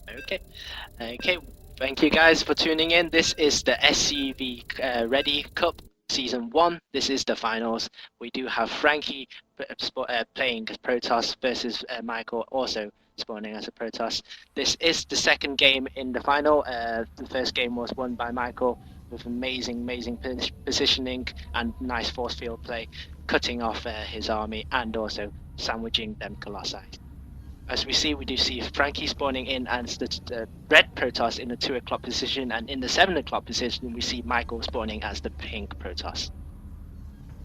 Okay. Okay. Thank you guys for tuning in. This is the SCV Ready Cup Season 1. This is the finals. We do have Frankie playing as Protoss versus Michael also spawning as a Protoss. This is the second game in the final. The first game was won by Michael with amazing positioning and nice force field play, cutting off his army and also sandwiching them Colossi. As we do see Frankie spawning in as the red Protoss in the 2 o'clock position, and in the 7 o'clock position we see Michael spawning as the pink Protoss.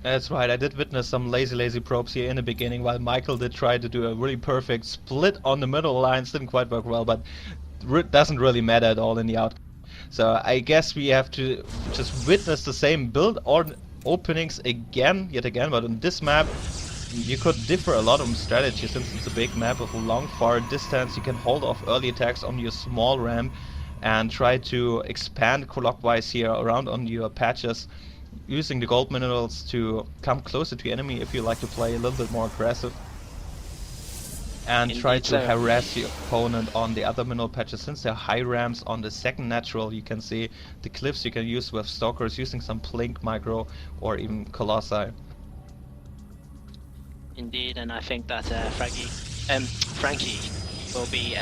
That's right, I did witness some lazy probes here in the beginning, while Michael did try to do a really perfect split on the middle lines. Didn't quite work well, but doesn't really matter at all in the outcome. So I guess we have to just witness the same build or openings yet again, but on this map you could differ a lot on strategy. Since it's a big map with a long far distance, you can hold off early attacks on your small ramp and try to expand clockwise here around on your patches, using the gold minerals to come closer to the enemy if you like to play a little bit more aggressive. And Indeed try to so. harass your opponent on the other mineral patches. Since there are high ramps on the second natural, you can see the cliffs you can use with stalkers, using some blink micro or even colossi. Indeed, and I think that Frankie will be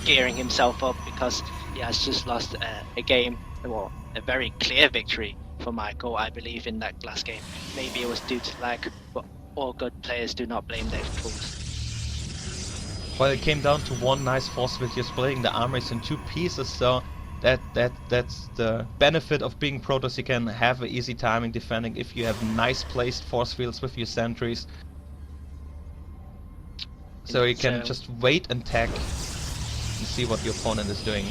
gearing himself up because he has just lost a game, well, a very clear victory for Michael, I believe, in that last game. Maybe it was due to lag, but all good players do not blame their tools. Well, it came down to one nice force field. You're splitting the armies in 2 pieces, so that's the benefit of being Protoss. You can have an easy timing defending if you have nice placed force fields with your sentries. So you can just wait and tag and see what your opponent is doing.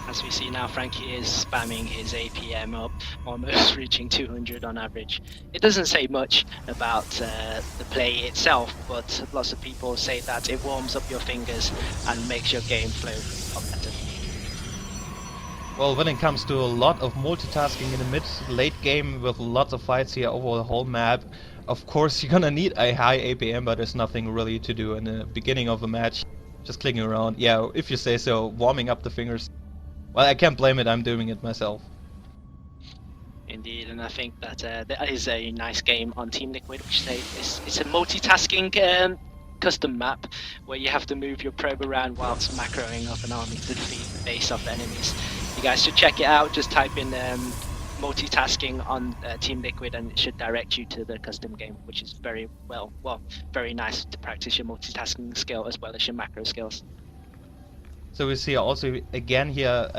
As we see now, Frankie is spamming his APM up, almost reaching 200 on average. It doesn't say much about the play itself, but lots of people say that it warms up your fingers and makes your game flow up better. Well, when it comes to a lot of multitasking in the mid-late game with lots of fights here over the whole map, of course you're gonna need a high APM, but there's nothing really to do in the beginning of a match. Just clicking around, yeah, if you say so, warming up the fingers. Well, I can't blame it, I'm doing it myself. Indeed, and I think that that is a nice game on Team Liquid, which it's a multitasking custom map where you have to move your probe around whilst macroing up an army to defeat the base of the enemies. You guys should check it out. Just type in multitasking on Team Liquid and it should direct you to the custom game, which is very very nice to practice your multitasking skill as well as your macro skills. So we see also again here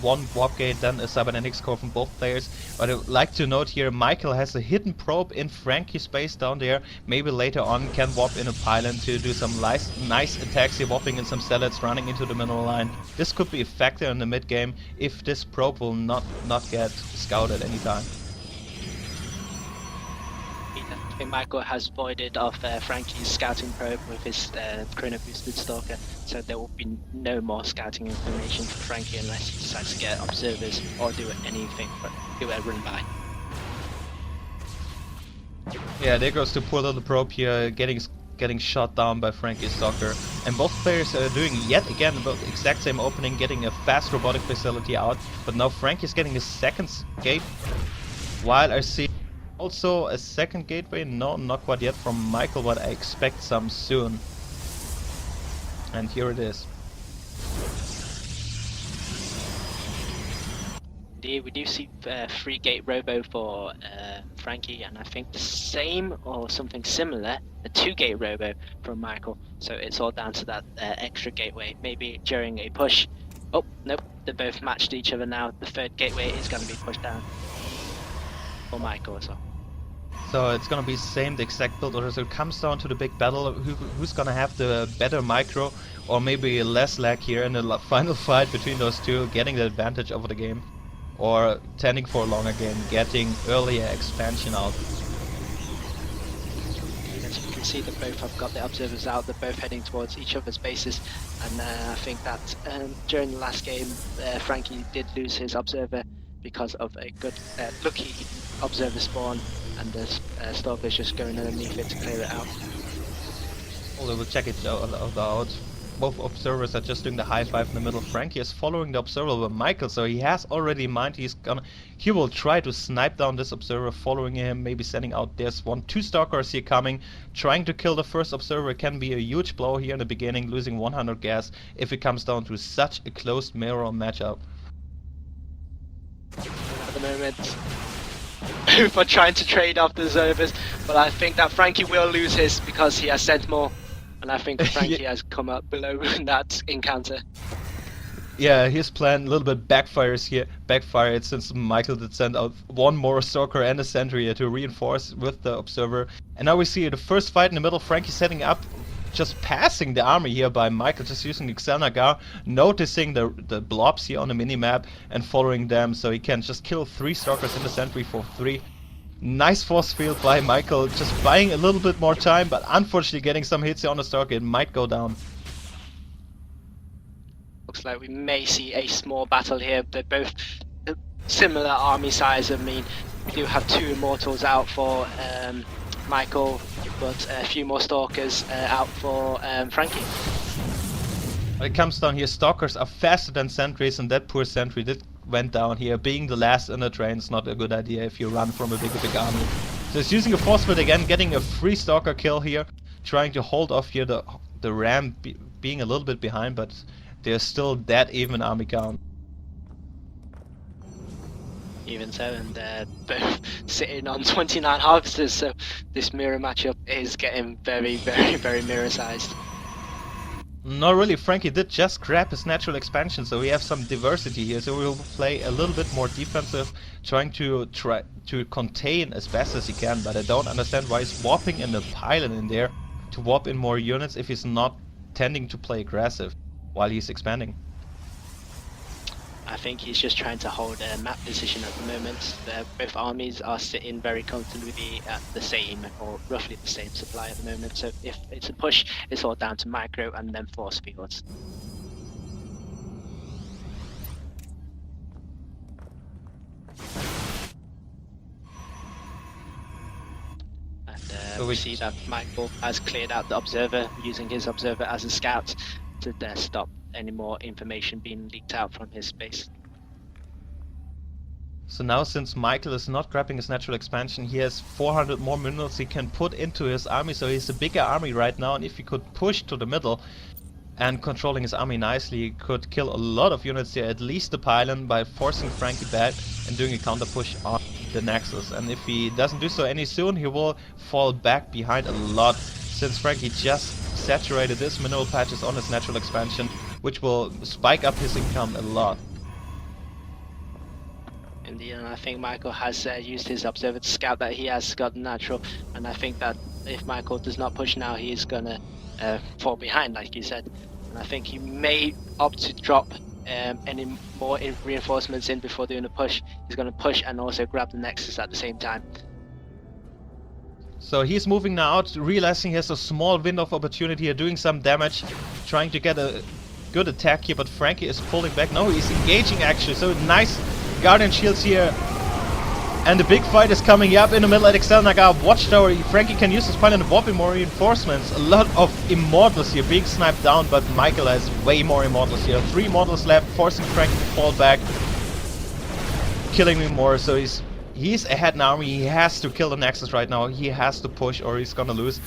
one warp gate, then a cybernetics core from both players. But I would like to note here, Maikel has a hidden probe in Frankie's space down there. Maybe later on can warp in a pylon to do some nice attacks here, warping in some zealots, running into the mineral line. This could be a factor in the mid game if this probe will not get scouted anytime. I think Michael has voided off Frankie's scouting probe with his chrono boosted stalker, so there will be no more scouting information for Frankie unless he decides to get observers or do anything but do a run by. Yeah, there goes the poor little probe here, getting shot down by Frankie's stalker. And both players are doing yet again about the exact same opening, getting a fast robotic facility out. But now Frankie's getting his second gate, while I see also a second gateway. No, not quite yet from Maikel, but I expect some soon. And here it is. Indeed, we do see 3 gate robo for Frankie, and I think the same or something similar, a 2 gate robo from Michael. So it's all down to that extra gateway. Maybe during a push. Oh, nope, they're both matched each other now. The 3rd gateway is going to be pushed down for Michael as well. So it's gonna be the exact build order. So it comes down to the big battle, who's gonna have the better micro, or maybe less lag here in the final fight between those two, getting the advantage over the game, or tending for a longer game, getting earlier expansion out. As you can see, that both have got the observers out. They're both heading towards each other's bases, and I think that during the last game, Frankie did lose his observer because of a good lucky observer spawn, and the stalker's just going underneath it to clear it out. Although we'll check it out. Both observers are just doing the high five in the middle. Franky is following the observer with Maikel, so he has already in mind he will try to snipe down this observer, following him, maybe sending out. There's 2 stalkers here coming, trying to kill the first observer. Can be a huge blow here in the beginning, losing 100 gas if it comes down to such a close mirror matchup. At the moment, for trying to trade off the observers, but I think that Franky will lose his because he has sent more, and I think Franky has come up below that encounter. Yeah, his plan a little bit backfired since Maikel did send out 1 more stalker and a sentry to reinforce with the observer. And now we see the first fight in the middle. Franky setting up, just passing the army here by Maikel, just using the Xel'Naga, noticing the blobs here on the minimap and following them, so he can just kill 3 stalkers in the sentry for 3. Nice force field by Maikel, just buying a little bit more time, but unfortunately getting some hits here on the stalker. It might go down. Looks like we may see a small battle here. They're both similar army size. I mean, we do have 2 immortals out for Maikel, but a few more stalkers out for Franky. When it comes down here, stalkers are faster than sentries, and that poor sentry went down here. Being the last in the train is not a good idea if you run from a big army. So he's using a force field again, getting a free stalker kill here, trying to hold off here the ram being a little bit behind, but there's still that even army count. Even so, and they're both sitting on 29 harvesters, so this mirror matchup is getting very, very, very mirror-sized. Not really. Franky did just grab his natural expansion, so we have some diversity here. So we'll play a little bit more defensive, trying to contain as best as he can. But I don't understand why he's warping in the pylon in there to warp in more units if he's not tending to play aggressive while he's expanding. I think he's just trying to hold a map position at the moment. Both armies are sitting very comfortably at the same, or roughly the same supply at the moment. So if it's a push, it's all down to micro and then force fields. And so we see that Maikel has cleared out the observer, using his observer as a scout to stop any more information being leaked out from his base. So now, since Maikel is not grabbing his natural expansion, he has 400 more minerals he can put into his army, so he's a bigger army right now, and if he could push to the middle and controlling his army nicely, he could kill a lot of units here, at least the pylon, by forcing Franky back and doing a counter push on the Nexus. And if he doesn't do so any soon, he will fall back behind a lot, since Franky just saturated his mineral patches on his natural expansion, which will spike up his income a lot. Indeed, and I think Maikel has used his observer to scout that he has got natural, and I think that if Maikel does not push now, he is gonna fall behind, like you said. And I think he may opt to drop any more reinforcements in before doing a push. He's gonna push and also grab the Nexus at the same time. So he's moving now out, realizing he has a small window of opportunity here, doing some damage, trying to get a good attack here, but Franky is pulling back. No, he's engaging actually, so nice Guardian Shields here. And the big fight is coming up in the middle at Xel'Naga Watchtower. Franky can use his pylon and warp in more reinforcements. A lot of immortals here being sniped down, but Maikel has way more immortals here. 3 immortals left, forcing Franky to fall back, killing him more, so he's ahead now. He has to kill the Nexus right now. He has to push or he's gonna lose.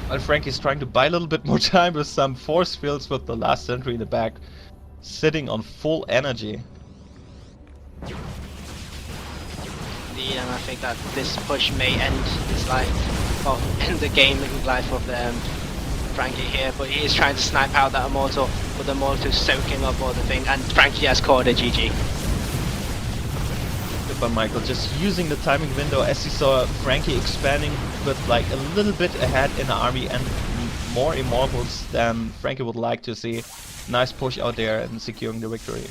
And Franky's trying to buy a little bit more time with some force fields with the last sentry in the back, sitting on full energy. Indeed, and I think that this push may end his life, or end the gaming life of Franky here, but he is trying to snipe out that immortal, but the immortal is soaking up all the thing, and Franky has caught a GG. By Maikel, just using the timing window as he saw Franky expanding with like a little bit ahead in the army and more immortals than Franky would like to see. Nice push out there and securing the victory.